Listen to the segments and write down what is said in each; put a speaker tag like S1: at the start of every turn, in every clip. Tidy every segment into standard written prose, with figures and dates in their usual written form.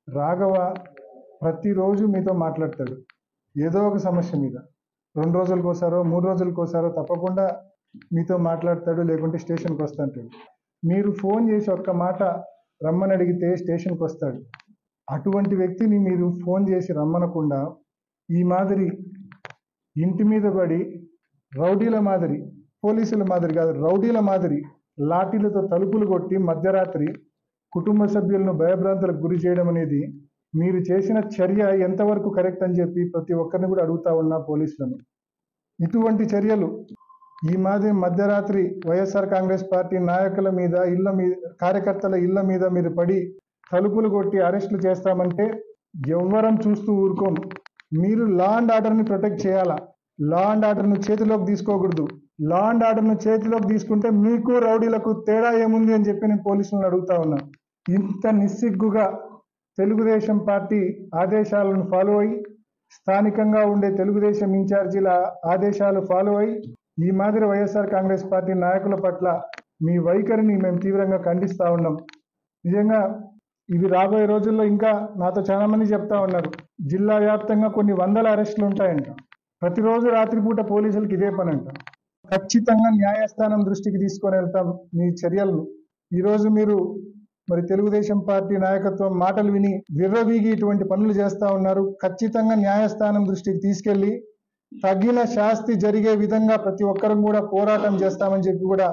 S1: రాఘవ ప్రతిరోజు మీతో మాట్లాడతాడు ఏదో ఒక సమస్య మీద. 2 రోజులకోసారో 3 రోజులకోసారో తప్పకుండా మీతో మాట్లాడతాడు, లేకుంటే స్టేషన్కి వస్తాంటాడు. మీరు ఫోన్ చేసి ఒక్క మాట రమ్మని అడిగితే స్టేషన్కి వస్తాడు. అటువంటి వ్యక్తిని మీరు ఫోన్ చేసి రమ్మనకుండా ఈ మాదిరి ఇంటి మీద పడి రౌడీల మాదిరి, పోలీసుల మాదిరి కాదు, రౌడీల మాదిరి లాఠీలతో తలుపులు కొట్టి మధ్యరాత్రి కుటుంబ సభ్యులను భయభ్రాంతులకు గురి చేయడం అనేది మీరు చేసిన చర్య ఎంతవరకు కరెక్ట్ అని చెప్పి ప్రతి ఒక్కరిని కూడా అడుగుతా ఉన్నా పోలీసులను. ఇటువంటి చర్యలు ఈ మాదిరి మధ్యరాత్రి వైఎస్ఆర్ కాంగ్రెస్ పార్టీ నాయకుల మీద, కార్యకర్తల ఇళ్ల మీద మీరు పడి తలుపులు కొట్టి అరెస్టులు చేస్తామంటే ఎవ్వరం చూస్తూ ఊరుకోము. మీరు లా అండ్ ఆర్డర్ని ప్రొటెక్ట్ చేయాలా. లా అండ్ ఆర్డర్ను చేతిలోకి తీసుకోకూడదు. లా అండ్ ఆర్డర్ను చేతిలోకి తీసుకుంటే మీకు రౌడీలకు తేడా ఏముంది అని చెప్పి నేను పోలీసులను అడుగుతా ఉన్నా. ఇంత నిస్సిగ్గుగా తెలుగుదేశం పార్టీ ఆదేశాలను ఫాలో అయ్యి, స్థానికంగా ఉండే తెలుగుదేశం ఇన్ఛార్జీల ఆదేశాలు ఫాలో అయ్యి ఈ మాదిరి వైఎస్ఆర్ కాంగ్రెస్ పార్టీ నాయకుల పట్ల మీ వైఖరిని మేము తీవ్రంగా ఖండిస్తూ ఉన్నాం. నిజంగా ఇవి రాబోయే రోజుల్లో ఇంకా నాతో చాలా మంది చెప్తా ఉన్నారు, జిల్లా వ్యాప్తంగా కొన్ని వందల అరెస్టులు ఉంటాయంట. ప్రతిరోజు రాత్రిపూట పోలీసులకు ఇదే పని అంట. ఖచ్చితంగా న్యాయస్థానం దృష్టికి తీసుకొని వెళ్తాం మీ చర్యలను. ఈరోజు మీరు మరి తెలుగుదేశం పార్టీ నాయకత్వం మాటలు విని విర్రవీగి ఇటువంటి పనులు చేస్తా ఉన్నారు. ఖచ్చితంగా న్యాయస్థానం దృష్టికి తీసుకెళ్లి తగిన శాస్తి జరిగే విధంగా ప్రతి ఒక్కరం కూడా పోరాటం చేస్తామని చెప్పి కూడా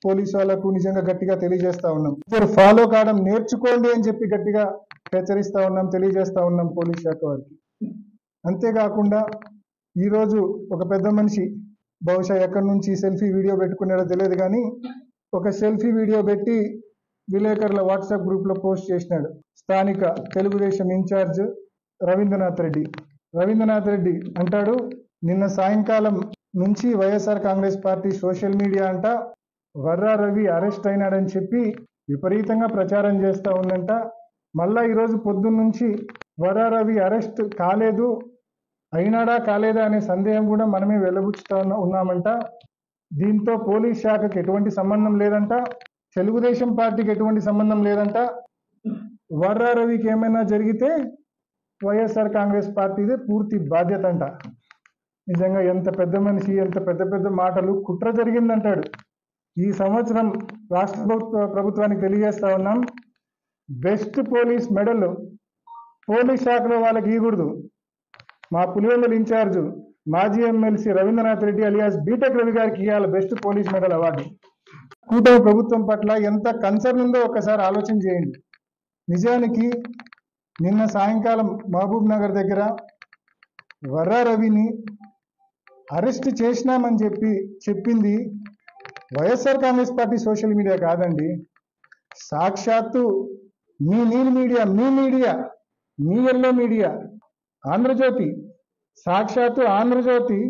S1: పోలీసు వాళ్ళకు నిజంగా గట్టిగా తెలియజేస్తా ఉన్నాం. ఇప్పుడు ఫాలో కావడం నేర్చుకోండి అని చెప్పి గట్టిగా హెచ్చరిస్తా ఉన్నాం, తెలియజేస్తా ఉన్నాం పోలీస్ శాఖ వారికి. అంతేకాకుండా ఈరోజు ఒక పెద్ద మనిషి, బహుశా ఎక్కడి నుంచి సెల్ఫీ వీడియో పెట్టుకున్నాడో తెలియదు కానీ, ఒక సెల్ఫీ వీడియో పెట్టి విలేకరుల వాట్సాప్ గ్రూప్లో పోస్ట్ చేసినాడు. స్థానిక తెలుగుదేశం ఇన్ఛార్జ్ రవీంద్రనాథ్ రెడ్డి అంటాడు, నిన్న సాయంకాలం నుంచి YSR Congress party social media అంట వర్రా రవి అరెస్ట్ అయినాడని చెప్పి విపరీతంగా ప్రచారం చేస్తూ ఉందంట. మళ్ళా ఈరోజు పొద్దున్న నుంచి వర్రా రవి అరెస్ట్ కాలేదు, అయినాడా కాలేదా అనే సందేహం కూడా మనమే వెలుబుచ్చుతా ఉన్నామంట. దీంతో పోలీస్ శాఖకి ఎటువంటి సంబంధం లేదంట, తెలుగుదేశం పార్టీకి ఎటువంటి సంబంధం లేదంట. వర్రా రవికి ఏమైనా జరిగితే వైఎస్ఆర్ కాంగ్రెస్ పార్టీదే పూర్తి బాధ్యత అంట. నిజంగా ఎంత పెద్ద మనిషి, ఎంత పెద్ద పెద్ద మాటలు. కుట్ర జరిగిందంటాడు. ఈ సంవత్సరం రాష్ట్ర ప్రభుత్వానికి తెలియజేస్తా ఉన్నాం, బెస్ట్ పోలీస్ మెడల్ పోలీస్ శాఖలో వాళ్ళకి ఇవ్వకూడదు. మా పులివెందుల ఇన్ఛార్జ్ మాజీ MLC Ravindranath Reddy alias BTech Ravi గారికి ఇవ్వాలి బెస్ట్ పోలీస్ మెడల్ అవార్డు. కూటమి ప్రభుత్వం పట్ల ఎంత కన్సర్న్ ఉందో ఒకసారి ఆలోచన చేయండి. నిజానికి నిన్న సాయంకాలం మహబూబ్ నగర్ దగ్గర వర్రా రవిని అరెస్ట్ చేసినామని చెప్పింది YSR Congress party social media కాదండి. సాక్షాత్తు మీ నీల్ మీడియా, మీ ఎల్లో మీడియా, ఆంధ్రజ్యోతి, సాక్షాత్తు ఆంధ్రజ్యోతి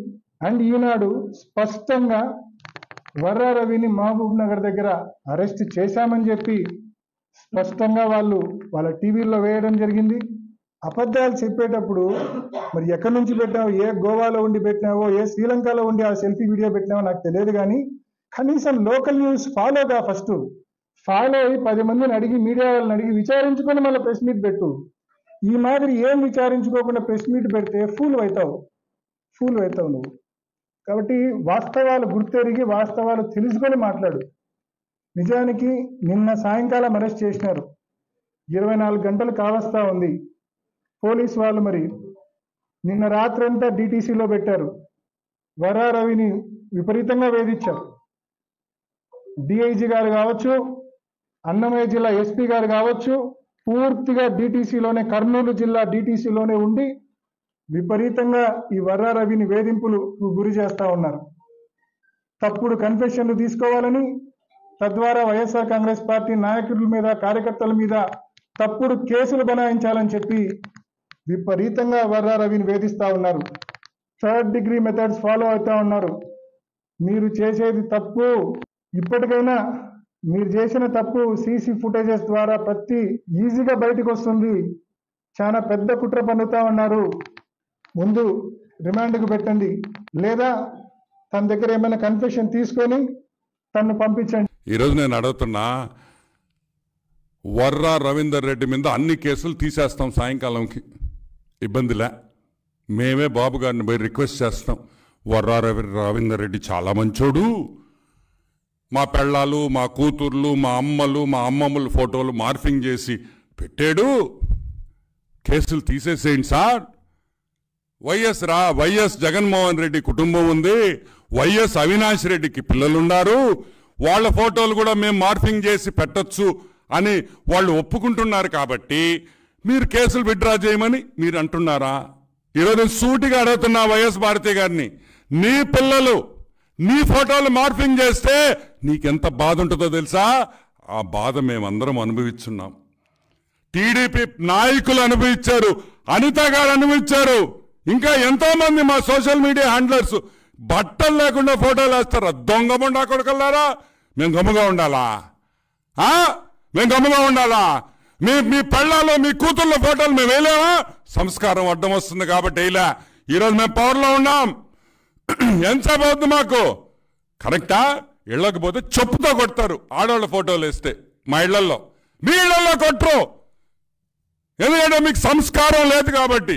S1: అండ్ ఈనాడు స్పష్టంగా వర్రా రవిని మహబూబ్ నగర్ దగ్గర అరెస్ట్ చేశామని చెప్పి స్పష్టంగా వాళ్ళ టీవీల్లో వేయడం జరిగింది. అబద్ధాలు చెప్పేటప్పుడు మరి ఎక్కడి నుంచి పెట్టినావో, ఏ గోవాలో ఉండి పెట్టినావో, ఏ శ్రీలంకలో ఉండి ఆ సెల్ఫీ వీడియో పెట్టినావో నాకు తెలియదు కానీ కనీసం లోకల్ న్యూస్ ఫాలోగా ఫస్ట్ ఫాలో అయ్యి 10 మందిని అడిగి, మీడియా వాళ్ళని అడిగి విచారించుకొని మళ్ళీ ప్రెస్ మీట్ పెట్టు. ఈ మాదిరి ఏం విచారించుకోకుండా ప్రెస్ మీట్ పెడితే ఫూల్ అవుతావు నువ్వు. కాబట్టి వాస్తవాలు గుర్తెరిగి, వాస్తవాలు తెలుసుకొని మాట్లాడు. నిజానికి నిన్న సాయంకాలం అరెస్ట్ చేసినారు, 24 గంటలు కావస్తా ఉంది. పోలీసు వాళ్ళు మరి నిన్న రాత్రంతా డిటీసీలో పెట్టారు. వర్రా రవిని విపరీతంగా వేధించారు. డిఐజీ గారు కావచ్చు, అన్నమయ్య జిల్లా ఎస్పీ గారు కావచ్చు, పూర్తిగా డిటీసీలోనే, కర్నూలు జిల్లా డిటీసీలోనే ఉండి విపరీతంగా ఈ వర్రా రవిని వేధింపులు గురి చేస్తూ ఉన్నారు. తప్పుడు కన్ఫెషన్లు తీసుకోవాలని, తద్వారా వైఎస్ఆర్ కాంగ్రెస్ పార్టీ నాయకుల మీద, కార్యకర్తల మీద తప్పుడు కేసులు బనాయించాలని చెప్పి విపరీతంగా వర్రా రవిని వేధిస్తూ ఉన్నారు. 3rd డిగ్రీ మెథడ్స్ ఫాలో అవుతూ ఉన్నారు. మీరు చేసేది తప్పు. ఇప్పటికైనా మీరు చేసిన తప్పు సీసీ ఫుటేజెస్ ద్వారా ఈజీగా బయటకు వస్తుంది. చాలా పెద్ద కుట్ర పన్నుతా ఉన్నారు. ముందు రిమాండ్కు పెట్టండి, లేదా తన దగ్గర ఏమైనా కన్ఫెషన్ తీసుకొని తను పంపించండి.
S2: ఈరోజు నేను అడుగుతున్నా, వర్రా రవీందర్ రెడ్డి మీద అన్ని కేసులు తీసేస్తాం సాయంకాలంకి, ఇబ్బందిలే. మేమే బాబు గారిని పోయి రిక్వెస్ట్ చేస్తాం, వర్రా రవీందర్ రెడ్డి చాలా మంచోడు, మా పెళ్ళాలు, మా కూతుర్లు, మా అమ్మలు, మా అమ్మమ్మల ఫోటోలు మార్ఫింగ్ చేసి పెట్టాడు, కేసులు తీసేసేయండి సార్. వైఎస్ జగన్మోహన్ రెడ్డి కుటుంబం ఉంది, వైఎస్ అవినాష్ రెడ్డికి పిల్లలున్నారు, వాళ్ళ ఫోటోలు కూడా మేము మార్ఫింగ్ చేసి పెట్టచ్చు అని వాళ్ళు ఒప్పుకుంటున్నారు కాబట్టి మీరు కేసులు విత్డ్రా చేయమని మీరు అంటున్నారా? ఈరోజు సూటిగా అడుగుతున్నా వైఎస్ భారతి గారిని, నీ పిల్లలు నీ ఫోటోలు మార్ఫింగ్ చేస్తే నీకెంత బాధ ఉంటుందో తెలుసా? ఆ బాధ మేమందరం అనుభవిస్తున్నాం. టీడీపీ నాయకులు అనుభవించారు, అనిత గారు అనుభవించారు, ఇంకా ఎంతో మంది మా సోషల్ మీడియా హ్యాండ్లర్స్ బట్టలు లేకుండా ఫోటోలు వేస్తారా? దొంగ కొడుకల్లారా, మేము గమ్ముగా ఉండాలా? మేము గమ్ముగా ఉండాలా? మీ పళ్ళాలో మీ కూతుర్ల ఫోటోలు మేము వేయలేమా? సంస్కారం అడ్డం వస్తుంది కాబట్టి వేయలే. ఈరోజు మేము పవర్లో ఉన్నాం, ఎంతసేపు అవుతుంది మాకు? కరెక్టా? ఇళ్ళకి పోతే చెప్పుతో కొడతారు ఆడవాళ్ళ ఫోటోలు వేస్తే, మా ఇళ్లలో. మీ ఇళ్లలో కొట్టరు, ఎందుకంటే మీకు సంస్కారం లేదు కాబట్టి.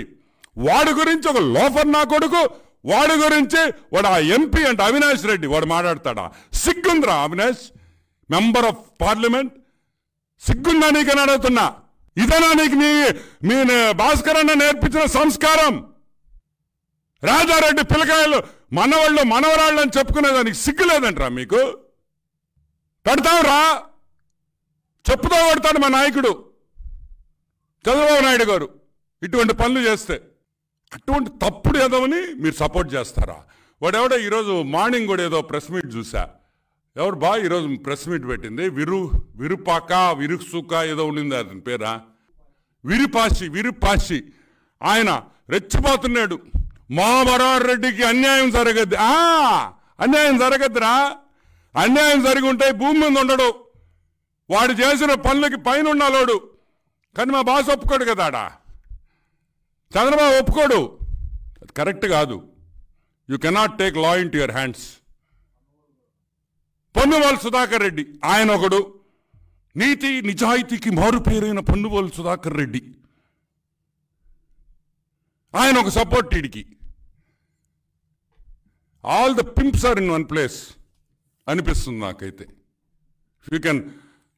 S2: వాడి గురించి ఒక లోఫర్ నా కొడుకు, వాడి గురించి వాడు ఆ ఎంపీ అంటే అవినాష్ రెడ్డి వాడు మాట్లాడతాడా? సిగ్గుందిరా అవినాష్, మెంబర్ ఆఫ్ పార్లమెంట్, సిగ్గుందా నీకని అడుగుతున్నా. ఇదేనా నీకు మీ భాస్కర్ అన్న నేర్పించిన సంస్కారం? రాజారెడ్డి పిల్లకాయలు మనవాళ్ళు మనవరాళ్ళు అని చెప్పుకునేదానికి సిగ్గు లేదంటరా మీకు? పెడతావురా, చెప్పుతో కొడతాడు మా నాయకుడు చంద్రబాబు నాయుడు గారు ఇటువంటి పనులు చేస్తే. అటువంటి తప్పుడు ఏదోని మీరు సపోర్ట్ చేస్తారా? వాడెవడో ఈరోజు మార్నింగ్ కూడా ఏదో ప్రెస్ మీట్ చూసా, ఎవరు బా ఈరోజు ప్రెస్ మీట్ పెట్టింది, విరుసుక ఏదో ఉండింది, అతని పేరా విరుపాషి. ఆయన రెచ్చిపోతున్నాడు, మా మనోహర్ రెడ్డికి అన్యాయం జరగద్దు. అన్యాయం జరగద్దురా, అన్యాయం జరిగి ఉంటే భూమి మీద ఉండడు, వాడు చేసిన పనులకి పైన ఉన్నాలోడు. కానీ మా బాస్ ఒప్పుకోడు కదా, ఆడ చంద్రబాబు ఒప్పుకోడు. అది కరెక్ట్ కాదు. You cannot take law into your hands. Ponnavolu Sudhakar Reddy ఆయన ఒకడు, నీతి నిజాయితీకి మారు పేరైన పొన్నువాల్ సుధాకర్ రెడ్డి, ఆయన ఒక సపోర్ట్. టీడికి all the pimps are in one place అనిపిస్తుంది నాకైతే. You can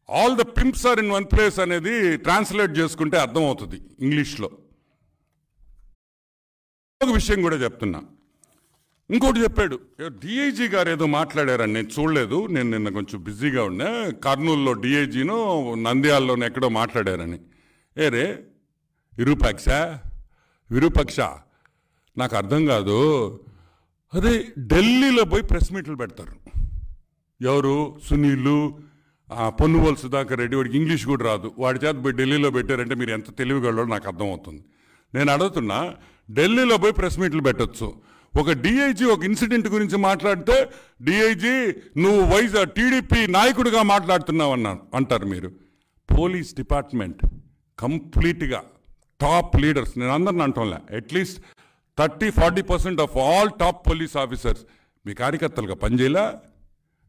S2: all the pimps are in one place అనేది ట్రాన్స్లేట్ చేసుకుంటే అర్థమవుతుంది ఇంగ్లీష్లో. ఒక విషయం కూడా చెప్తున్నా, ఇంకోటి చెప్పాడు, డిఐజీ గారు ఏదో మాట్లాడారని నేను చూడలేదు, నేను నిన్న కొంచెం బిజీగా ఉన్నా. కర్నూలులో డిఐజీను నంద్యాలలోనే ఎక్కడో మాట్లాడారని. ఏరే విరూపక్ష నాకు అర్థం కాదు. అదే ఢిల్లీలో పోయి ప్రెస్ మీట్లు పెడతారు ఎవరు? సునీలు, పొన్నువాల్ సుధాకర్ రెడ్డి, వాడికి ఇంగ్లీష్ కూడా రాదు, వాడి చేత పోయి ఢిల్లీలో పెట్టారంటే మీరు ఎంత తెలివిగలరో నాకు అర్థమవుతుంది. నేను అడుగుతున్నా, ఢిల్లీలో పోయి ప్రెస్ మీట్లు పెట్టచ్చు. ఒక డిఐజీ ఒక ఇన్సిడెంట్ గురించి మాట్లాడితే డిఐజీ నువ్వు టీడీపీ నాయకుడిగా మాట్లాడుతున్నావు అంటారు మీరు. పోలీస్ డిపార్ట్మెంట్ కంప్లీట్గా టాప్ లీడర్స్, నేను అందరిని అంటోంలే, at least 30-40% of all top police officers మీ కార్యకర్తలుగా పనిచేయలే.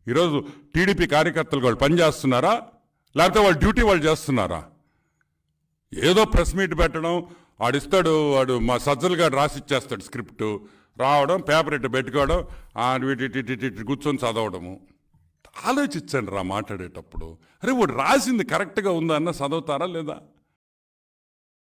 S2: ఈరోజు టీడీపీ కార్యకర్తలు వాళ్ళు పనిచేస్తున్నారా, లేకపోతే వాళ్ళ డ్యూటీ వాళ్ళు చేస్తున్నారా? ఏదో ప్రెస్ మీట్ పెట్టడం, వాడు మా సజ్జలు గారు రాసిచ్చేస్తాడు స్క్రిప్టు, రావడం పేపర్ ఇట్టు పెట్టుకోవడం, వీటి కూర్చొని చదవడము. ఆలోచించండి రా మాట్లాడేటప్పుడు, అరే వాడు రాసింది కరెక్ట్గా ఉందా అన్న చదువుతారా లేదా?